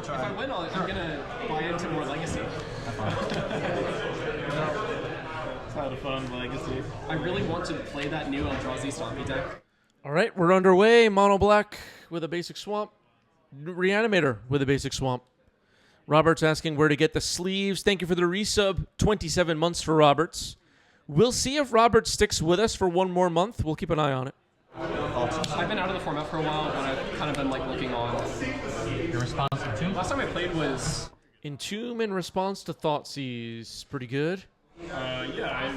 I'll try. If I win, I'm gonna buy into more Legacy. It's not a fun Legacy. I really want to play that new Eldrazi Stompy deck. All right, we're underway. Mono black with a basic swamp. Reanimator with a basic swamp. Robert's asking where to get the sleeves. Thank you for the resub. 27 months for Roberts. We'll see if Robert sticks with us for one more month. We'll keep an eye on it. I've been out of the format for a while, but I've kind of been like looking on. Your response to Tomb? Last time I played was Entomb in response to Thoughtseize. Pretty good. Yeah,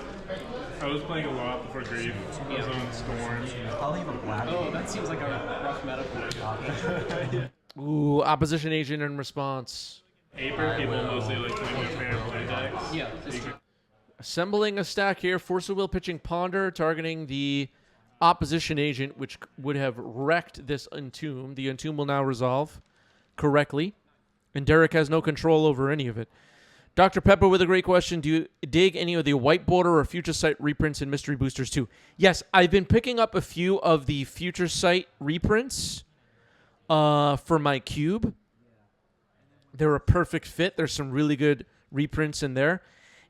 I was playing a lot before Grief. I was on Storm. I'll leave a black. oh, that seems like a rough meta for me. Ooh, opposition agent in response. Aper people mostly like playing with fair play decks. Yeah, it's true. Assembling a stack here. Force of Will pitching Ponder, targeting the opposition agent, which would have wrecked this Entomb. The Entomb will now resolve correctly, and Derek has no control over any of it. Dr. Pepper with a great question. Do you dig any of the White Border or Future Sight reprints and Mystery Boosters too? Yes, I've been picking up a few of the Future Sight reprints for my cube. They're a perfect fit. There's some really good reprints in there.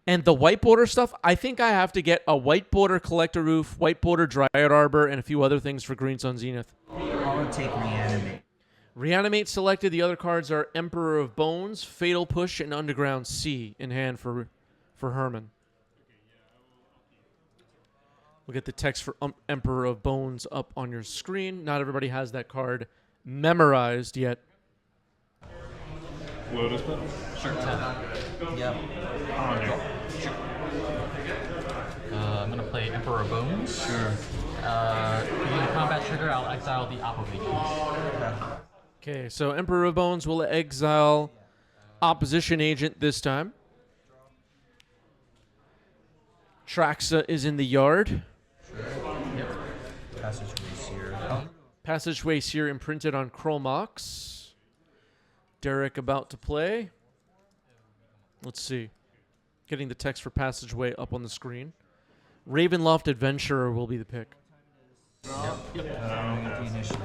And the White Border stuff, I think I have to get a White Border Collector Roof, White Border Dryad Arbor, and a few other things for Green Sun Zenith. I'll take Reanimate. Reanimate selected. The other cards are Emperor of Bones, Fatal Push, and Underground Sea in hand for Herman. We'll get the text for Emperor of Bones up on your screen. Not everybody has that card memorized yet. Lotus Petal. Sure. Yep. I'm going to play Emperor of Bones. Sure. Using combat trigger, I'll exile the opposition. Okay, so Emperor of Bones will exile opposition agent this time. Traxa is in the yard. Yep. Passageway Seer. Passageway Seer imprinted on Chromox. Derek about to play. Let's see. Getting the text for Passageway up on the screen. Ravenloft Adventurer will be the pick. The initiative.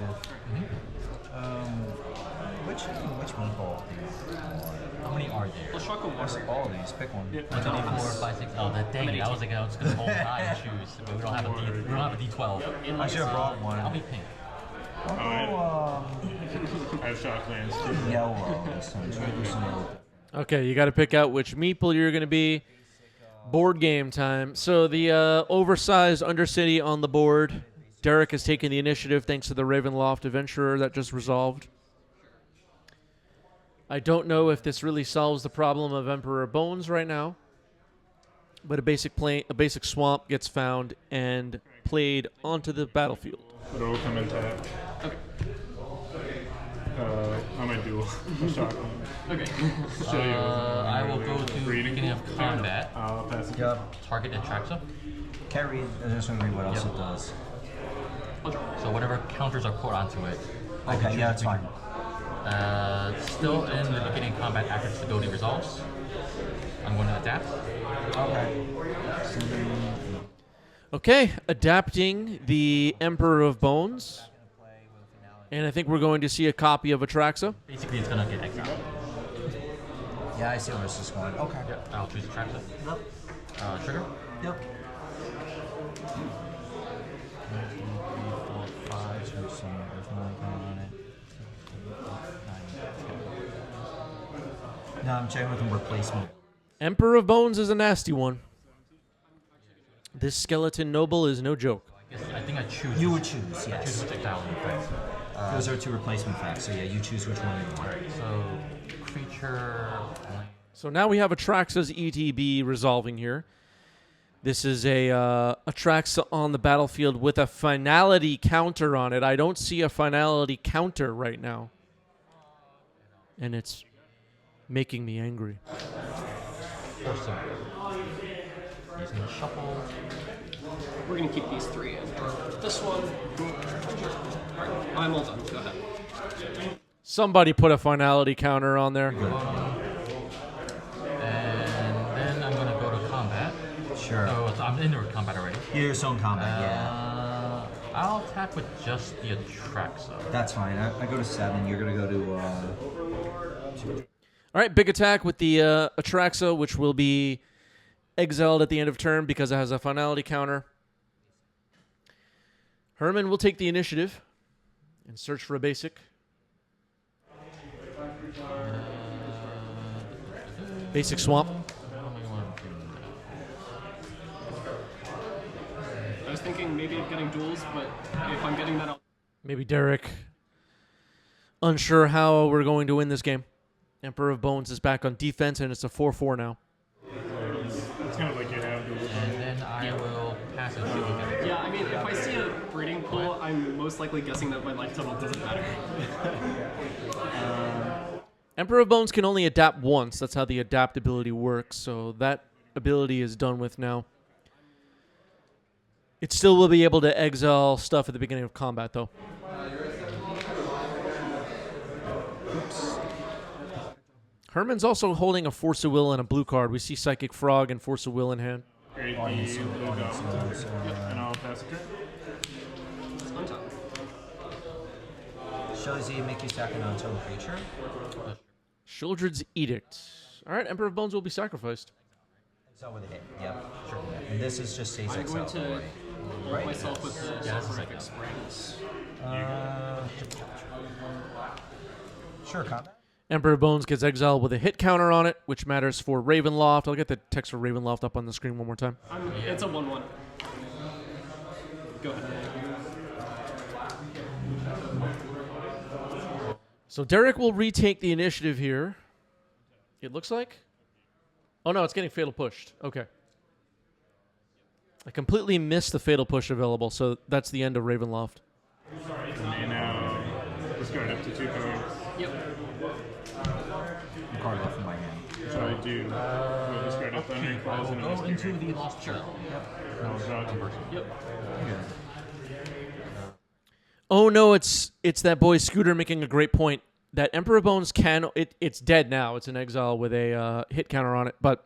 Which meatball do you want? How many are there? Let's rock a water. All of these. Pick one. 1, 2, 3, 4, 5, 6. Oh, dang it. I was like, I was going to roll 9 and choose. But we don't have a D12. I should have brought one. I'll be pink. I have Shocklands too. Yellow this time. Try to do some yellow. Okay, you got to pick out which meeple you're going to be. Board game time. So the oversized Undercity on the board. Derek has taken the initiative thanks to the Ravenloft Adventurer that just resolved. I don't know if this really solves the problem of Emperor Bones right now, but a basic swamp gets found and played onto the battlefield. But it will come in tap. Okay. I might do a Shocklands. Okay. Show you. I will go to beginning of combat. I'll pass it. Yep. Target and Traxa. Can't read. I just want to read what else it does. So whatever counters are put onto it. Okay, yeah, that's fine. Still in the beginning combat after stability resolves. I'm going to adapt. Okay. Okay, adapting the Emperor of Bones. And I think we're going to see a copy of Atraxa. Basically, it's going to get exiled. Yeah, I see where this is going. Okay. Yep. I'll choose Atraxa. Yep. Trigger. Yep. 1, 2, 3, 4, 5. There's one on it. 9, 10. No, I'm checking with a replacement. Emperor of Bones is a nasty one. This skeleton noble is no joke. I think I choose. You would choose, I choose yes. which exile in effect. Those are 2 replacement facts, so yeah, you choose which one you want. Alright, so creature. So now we have Atraxa's ETB resolving here. This is a Atraxa on the battlefield with a finality counter on it. I don't see a finality counter right now. And it's making me angry. Force them. He's going to shuffle. We're gonna keep these 3 in. This one. Alright, I'm all done. Go ahead. Somebody put a finality counter on there. And then I'm going to go to combat. Sure. So I'm in combat already. You're still in combat, yeah. I'll attack with just the Atraxa. That's fine. I go to 7. You're going to go to 2, All right, big attack with the Atraxa, which will be exiled at the end of turn because it has a finality counter. Herman will take the initiative and search for a basic. Basic swamp. I was thinking maybe of getting duels, but if I'm getting that out. Maybe Derek. Unsure how we're going to win this game. Emperor of Bones is back on defense, and it's a 4-4 now. It's kind of like you have to. And then I will pass it to him. Yeah, I mean, if I see a breeding pool, I'm most likely guessing that my life total doesn't matter. Emperor of Bones can only adapt once. That's how the adaptability works. So that ability is done with now. It still will be able to exile stuff at the beginning of combat, though. Herman's also holding a Force of Will and a blue card. We see Psychic Frog and Force of Will in hand. Create the blue goblins. And I'll pass it. Shows you make you sack an untold creature. Shieldred's Edict. All right, Emperor of Bones will be sacrificed. Exile with a hit. Yep. Sure. And this is just stays I'm exile. going to roll myself with the Soporific Springs. Sure, combat. Emperor of Bones gets exiled with a hit counter on it, which matters for Ravenloft. I'll get the text for Ravenloft up on the screen one more time. It's a 1-1. Go ahead. So Derek will retake the initiative here. It looks like. Oh no, it's getting Fatal Pushed. Okay. I completely missed the Fatal Push available, so that's the end of Ravenloft. And now discard up to 2 cards. Yep. Card left in my hand. So I do. We'll discard a Thundering Claws and a Go Mystic into Ring. the Lost Child. And I'll draw 2. Yep. Oh no, it's that boy Scooter making a great point. That Emperor Bones it's dead now. It's in exile with a hit counter on it, but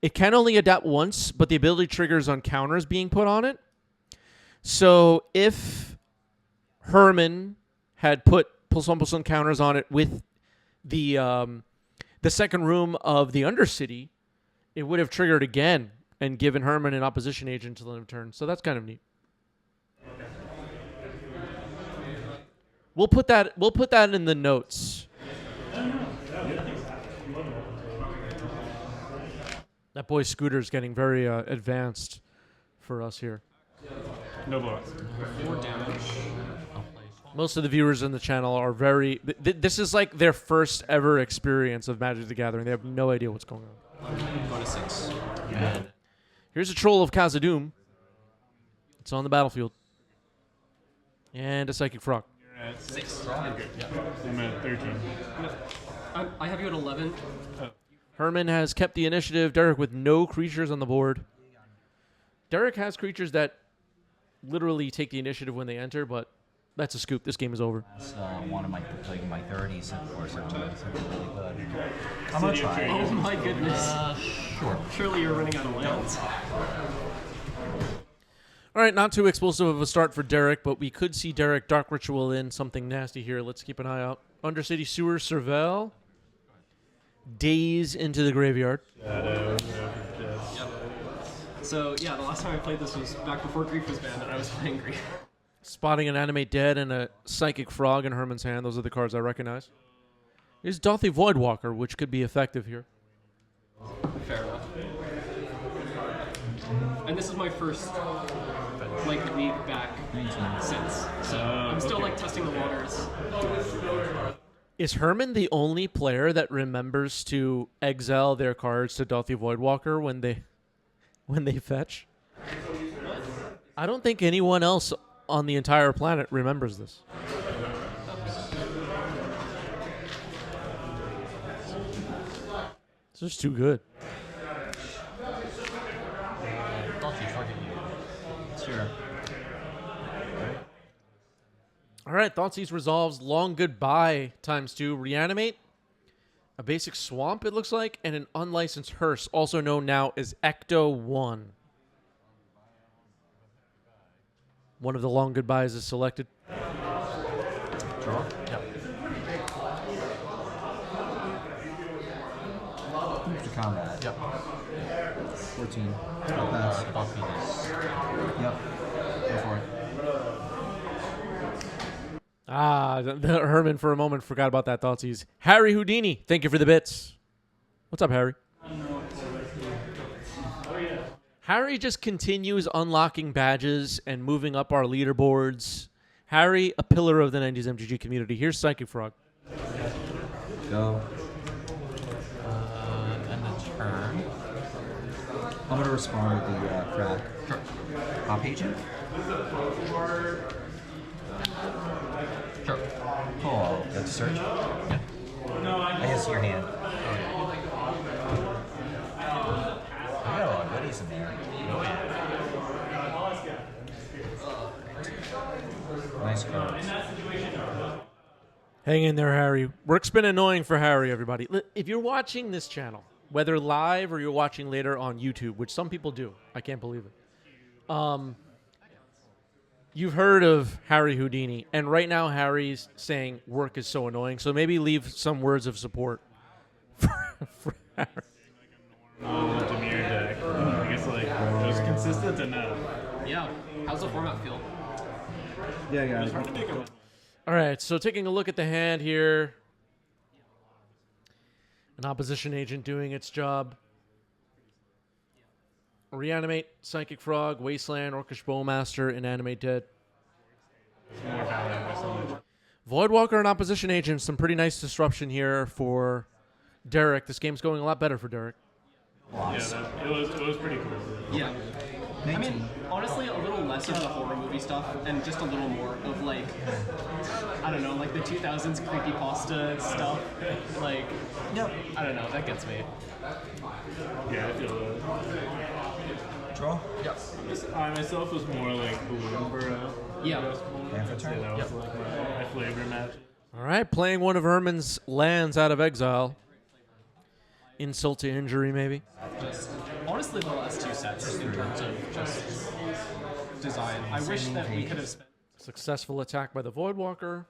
it can only adapt once, but the ability triggers on counters being put on it. So if Herman had put +1/+1 counters on it with the second room of the Undercity, it would have triggered again and given Herman an opposition agent until the end of turn. So that's kind of neat. We'll put that in the notes. That boy Scooter's getting very advanced for us here. No blocks. 4 damage. Most of the viewers on the channel are very... this is like their first ever experience of Magic the Gathering. They have no idea what's going on. Go to 6. Here's a Troll of Khazad-dûm. It's on the battlefield. And a Psychic Frog. You're at 6. You're good. I'm at 13. I have you at 11. Herman has kept the initiative. Derek with no creatures on the board. Derek has creatures that literally take the initiative when they enter, but that's a scoop. This game is over. That's one of my 30s, of course. Something really good. I'm gonna try. Oh my goodness. Sure. Surely you're running out of lands. All right, not too explosive of a start for Derek, but we could see Derek Dark Ritual in something nasty here. Let's keep an eye out. Undercity Sewer, Serval. Days into the graveyard. So yeah, the last time I played this was back before Grief was banned, and I was playing Grief. Spotting an Animate Dead and a Psychic Frog in Herman's hand. Those are the cards I recognize. Here's Dauthi Voidwalker, which could be effective here. Fair enough. And this is my first league back since. So I'm still testing the waters. Is Herman the only player that remembers to exile their cards to Dauthi Voidwalker when they fetch? I don't think anyone else on the entire planet remembers this. It's just too good. Sure. All right, Thoughtseize resolves. Long Goodbye ×2. Reanimate. A basic Swamp, it looks like, and an unlicensed Hearse, also known now as Ecto-1. One of the Long Goodbyes is selected. Draw? Yep. Move to combat. Yep. 14. Pass. Buff Venus. Yep. Go for it. The Herman for a moment forgot about that Thoughtseize. Harry Houdini, thank you for the bits. What's up, Harry? Harry just continues unlocking badges and moving up our leaderboards. Harry, a pillar of the 90s MTG community. Here's Psychic Frog. Go. End the turn. I'm going to respond with the crack. Sure. Hop agent? Sure. Oh, got to search? Yeah. I guess your hand. I got a lot of goodies in there. Oh, yeah. Nice cards. Hang in there, Harry. Work's been annoying for Harry, everybody. If you're watching this channel, whether live or you're watching later on YouTube, which some people do, I can't believe it. You've heard of Harry Houdini, and right now Harry's saying work is so annoying, so maybe leave some words of support for Harry. Demir deck. I guess like just consistent enough. Yeah. How's the format feel? Yeah, It's hard to pick up. All right, so taking a look at the hand here. An opposition agent doing its job. Reanimate, Psychic Frog, Wasteland, Orcish Bowmaster, Inanimate Dead. Voidwalker and opposition agent, some pretty nice disruption here for Derek. This game's going a lot better for Derek. Yeah, it was pretty cool. Yeah. I mean, honestly, a little less of the horror movie stuff and just a little more of, like, I don't know, like the 2000s creepypasta stuff. Like, Yep. I don't know, that gets me. Yeah, I feel that. Draw? Yep. I myself was more like Balloon Burrow. Yeah. And for turn? That was like my flavor match. All right, playing one of Herman's lands out of exile. Insult to injury, maybe. Just, honestly, the last two sets in terms of just design. I wish that we could have spent Successful attack by the Voidwalker.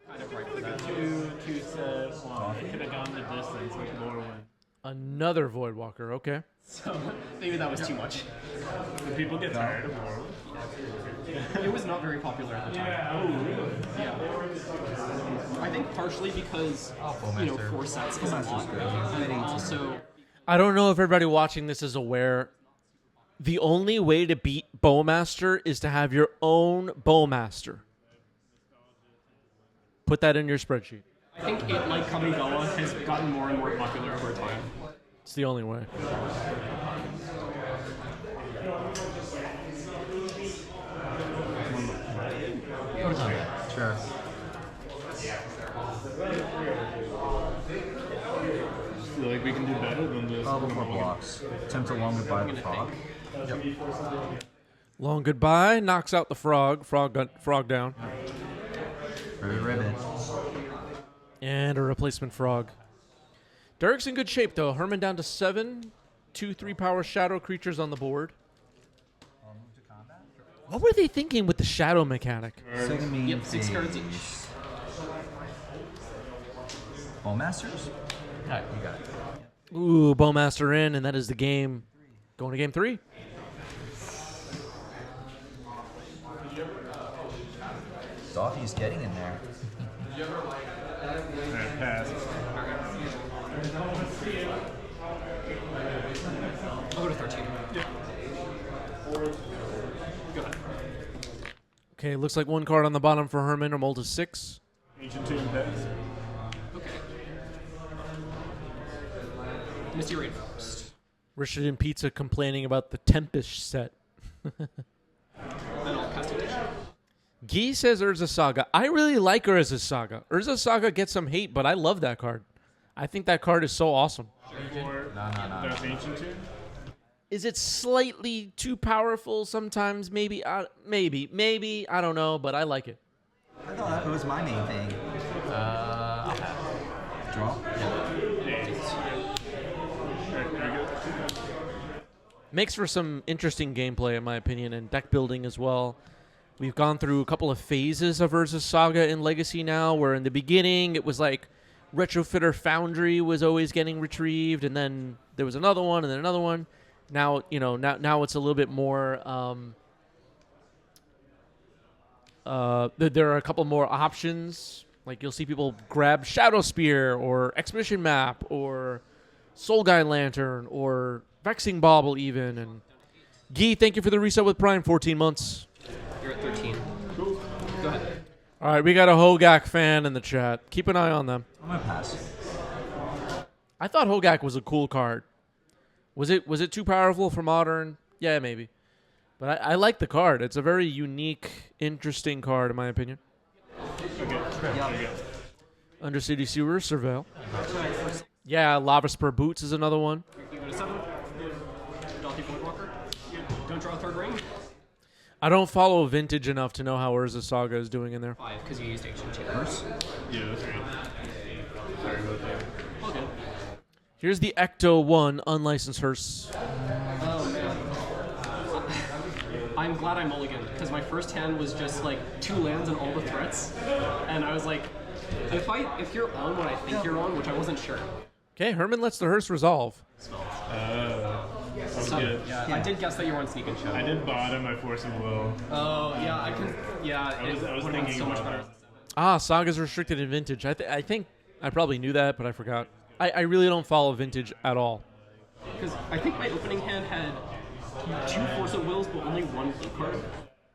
kind of right for that. Two sets. Wow, it could have gone the distance with more win. Another Voidwalker, okay. So maybe that was too much. Did people get tired of more? It was not very popular at the time. Yeah. Oh, really? Yeah. I think partially because, you know, 4 sets is a lot. And also, I don't know if everybody watching this is aware. The only way to beat Bowmaster is to have your own Bowmaster. Put that in your spreadsheet. I think it, like Kamigawa, has gotten more and more popular over time. It's the only way. Sure. Feel like we can do better than this. All before blocks. Attempt to long goodbye the frog. Long goodbye. Knocks out the frog. Frog down. Ribbit. And a replacement frog. Derek's in good shape, though. Herman down to 7. 2/3 power shadow creatures on the board. What were they thinking with the shadow mechanic? Second means Yep, 6 cards each. Bowmasters? Alright, you got it. Ooh, Bowmaster in, and that is the game. Going to game 3. Doffy's getting in there. Alright, pass. I'll go to 13. Go ahead. Okay, looks like one card on the bottom for Herman. I'm to 6. Ancient Tomb pass. Okay. Misty Rainforest. Richard and Pizza complaining about the Tempest set. Then I'll cast Edition. Guy says Urza Saga. I really like Urza Saga. Urza Saga gets some hate, but I love that card. I think that card is so awesome. Or that's Ancient Tomb? Is it slightly too powerful sometimes? Maybe. Maybe. I don't know, but I like it. I thought it was my main thing. I'll pass. Draw? Makes for some interesting gameplay, in my opinion, and deck building as well. We've gone through a couple of phases of Urza Saga in Legacy now, where in the beginning it was like Retrofitter Foundry was always getting retrieved, and then there was another one, and then another one. Now, now it's a little bit more. There are a couple more options. Like you'll see people grab Shadow Spear or Expedition Map or Soul Guide Lantern or Vexing Bauble even. And Guy, thank you for the reset with Prime, 14 months. You're at 13. Cool. Go ahead. All right, we got a Hogak fan in the chat. Keep an eye on them. I'm gonna pass. I thought Hogak was a cool card. Was it too powerful for Modern? Yeah, maybe. But I like the card. It's a very unique, interesting card, in my opinion. Okay. Undercity Sewer, Surveil. Yeah, Lava Spur Boots is another one. You go to 7. Dalty Voidwalker. Don't draw a third ring. I don't follow Vintage enough to know how Urza Saga is doing in there. 5, because you used Ancient 2. Yeah, that's right. Sorry about that. All good. Here's the Ecto 1 unlicensed hearse. Oh, man. I'm glad I mulliganed, because my first hand was just like 2 lands and all the threats. And I was like, if you're on what I think you're on, which I wasn't sure. Okay, Herman lets the hearse resolve. That was good. Yeah, I did guess that you were on Sneak and Show. I did bottom my Force of Will. Oh, yeah, I can. Yeah, I was would've been thinking so much about better. Ah, Saga's restricted in Vintage. I think I probably knew that, but I forgot. I really don't follow Vintage at all. Because I think my opening hand had 2 Force of Wills, but only 1 blue card.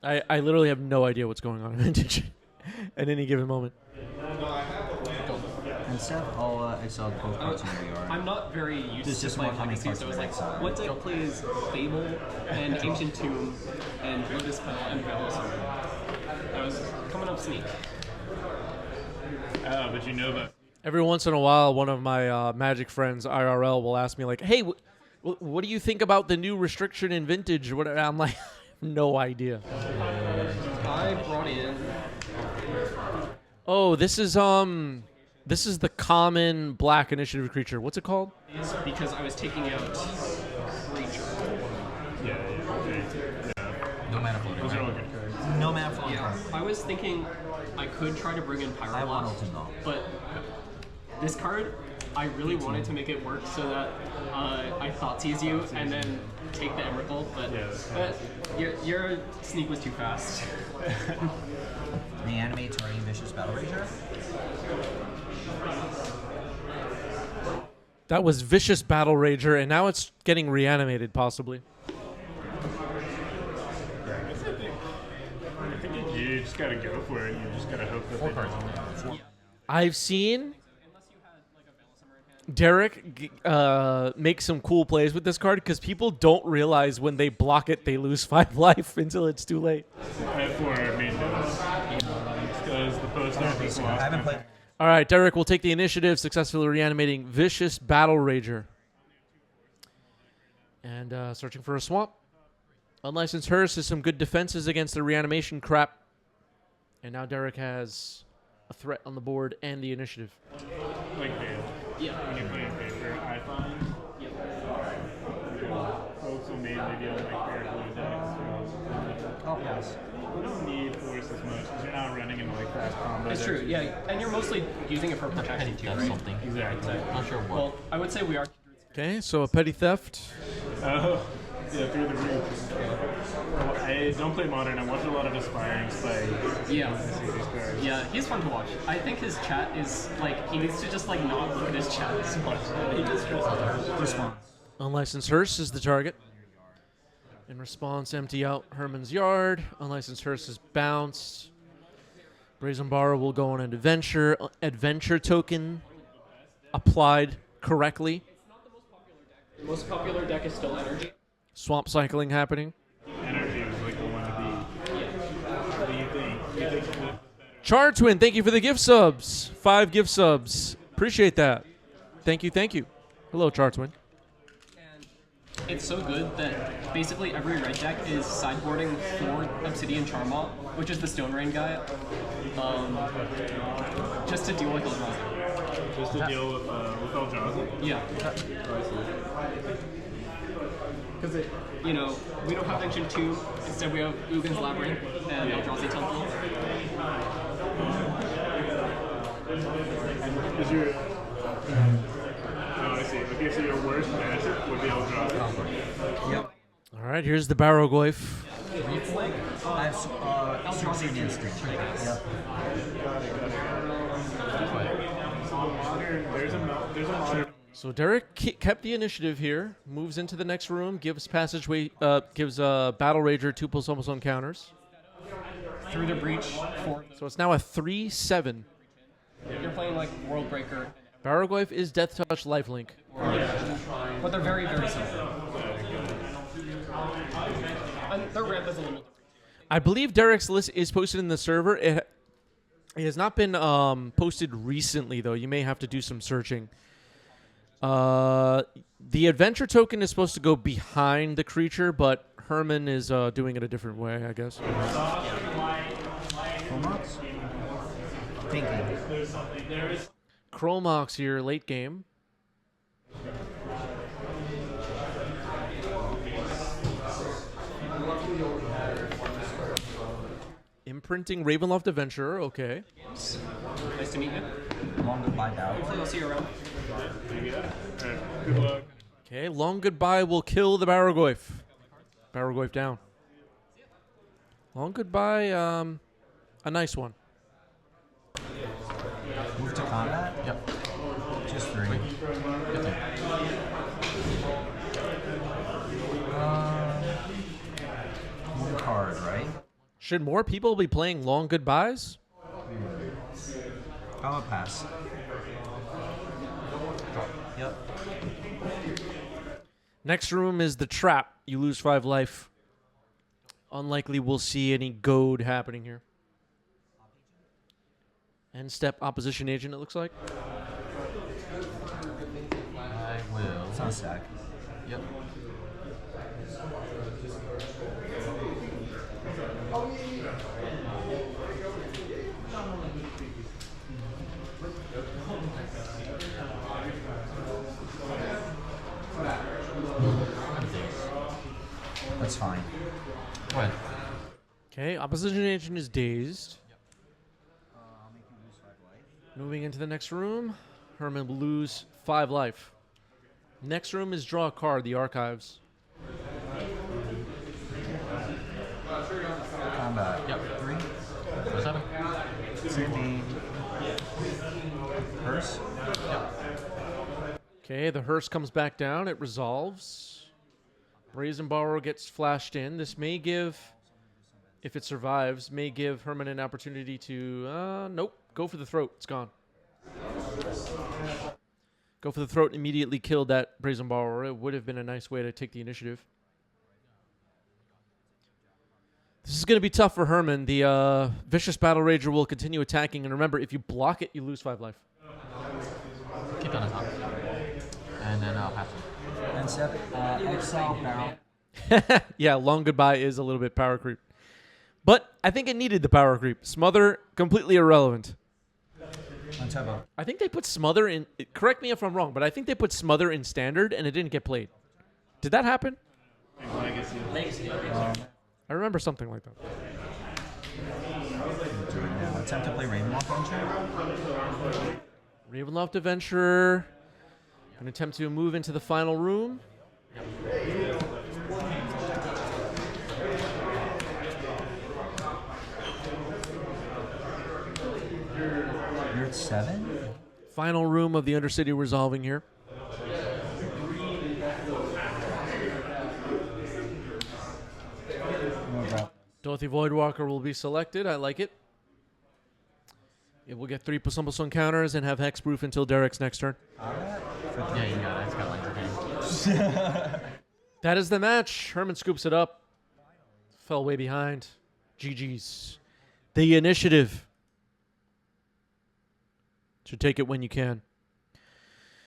I literally have no idea what's going on in Vintage at any given moment. And Seth, I saw both cards in your VR. I'm not very used There's to just playing one how many Legacy, so I was like, cards what deck plays Fable and Ancient Tomb and Lotus Petal and Velosaur? I was coming up Sneak. But you know about... Every once in a while, one of my Magic friends, IRL, will ask me, like, hey, what do you think about the new restriction in Vintage? What? I'm like, no idea. I brought in... Oh, this is the common black initiative creature. What's it called? These because I was taking out Creature. No mana floating. Those are all Right? good cards. No mana for Yeah, I was thinking I could try to bring in I want Pyrolock, Ultim though. but this card, I really wanted to make it work so that I thought seize you and then take the Emrakul, but your Sneak was too fast. Reanimator or Vicious Battle Rager? That was Vicious Battle Rager, and now it's getting reanimated, possibly. I think you just gotta go for it. You just gotta hope that they don't. I've seen Derek make some cool plays with this card because people don't realize when they block it, they lose 5 life until it's too late. I have 4 main notes. Because the post office I lost. haven't played. All right, Derek will take the initiative, successfully reanimating Vicious Battle Rager. And searching for a swamp. Unlicensed Hearse is some good defenses against the reanimation crap. And now Derek has a threat on the board and the initiative. Like Vale. Yeah. When you're playing paper, I find folks will mainly be on like their blue decks. I'll pass. You don't need Force as much because you're not running into like fast combo. It's true, yeah, and you're mostly using it for protection too, That's right? something. Exactly. Not sure what. Well, I would say we are. Okay, so a petty theft. Oh, yeah, through the roof. Well, I don't play Modern. I watch a lot of Aspiring play. Yeah. I see these cards. Yeah, he's fun to watch. I think his chat is like he needs to just like not look at his chat as much. He gets stressed out. Response. Unlicensed Hearse is the target. In response, empty out Herman's Yard. Unlicensed Hearse is bounced. Brazen Borrow will go on an adventure. Adventure token applied correctly. The most popular deck is still Energy. Swamp cycling happening. Energy was like the one to beat. What do you think? You think that Char Twin, thank you for the gift subs. 5 gift subs. Appreciate that. Thank you, thank you. Hello, Char Twin. It's so good that basically every red deck is sideboarding for Obsidian Charmot, which is the Stone Rain guy, just to deal with Eldrazi. just to deal with Eldrazi? Yeah. Because we don't have Ancient 2, instead we have Ugin's Labyrinth and Eldrazi Temple. Is your Oh, I see. Okay, so your worst matchup would be Eldrazi. Yep. All right, here's the Barrowglyph. I have Searching Instinct. Yep. There's a modern. So Derek kept the initiative here, moves into the next room, gives Battle Rager 2 plus almost on counters. Through the breach, 4. So it's now a 3/7. You're playing like World Breaker, Barrowglyph is Death Touch Lifelink. but they're very, very similar. And their ramp is a little different. I believe Derek's list is posted in the server. It has not been posted recently, though. You may have to do some searching. The adventure token is supposed to go behind the creature, but Herman is doing it a different way, I guess. Chromox? Thinking. Chromox here, late game. Imprinting Ravenloft Adventurer, okay. Nice to meet you. Long goodbye now. Hopefully I'll see you around. Good luck. Okay, Long Goodbye will kill the Barrowglyph. Barrowglyph down. Long Goodbye, a nice one. Move to combat? Yep. Just 3. Yep. One card, right? Should more people be playing Long Goodbyes? How about pass? Yep. Next room is the Trap. You lose 5 life. Unlikely we'll see any goad happening here. End step opposition agent, it looks like. I will. It's on stack. Yep. That's fine. Go ahead. Okay, opposition agent is dazed. I'll make you lose 5 life. Moving into the next room, Herman will lose 5 life. Next room is draw a card, the archives. Combat. Yep. 3. 7. It's gonna be Hearse. Okay, the hearse comes back down. It resolves. Brazen Borrower gets flashed in. This may give, if it survives, may give Herman an opportunity to, nope, go for the throat. It's gone. Go for the throat and immediately killed that Brazen Borrower. It would have been a nice way to take the initiative. This is going to be tough for Herman. The Vicious Battle Rager will continue attacking. And remember, if you block it, you lose 5 life. Keep on the top. And then I'll pass it. And step, exile, barrel. Yeah, Long Goodbye is a little bit power creep. But I think it needed the power creep. Smother, completely irrelevant. Untebo. I think they put Smother in... Correct me if I'm wrong, but I think they put Smother in Standard and it didn't get played. Did that happen? Legacy. I remember something like that. Attempt to play Ravenloft Adventure. Ravenloft Adventurer. An attempt to move into the final room. You're at 7? Final room of the Undercity resolving here. No drop. Dorothy Voidwalker will be selected. I like it. It will get 3 plus counters and have hexproof until Derek's next turn. Yeah, you got it. It's got like That is the match. Herman scoops it up. Fell way behind. GG's. The initiative. Should take it when you can.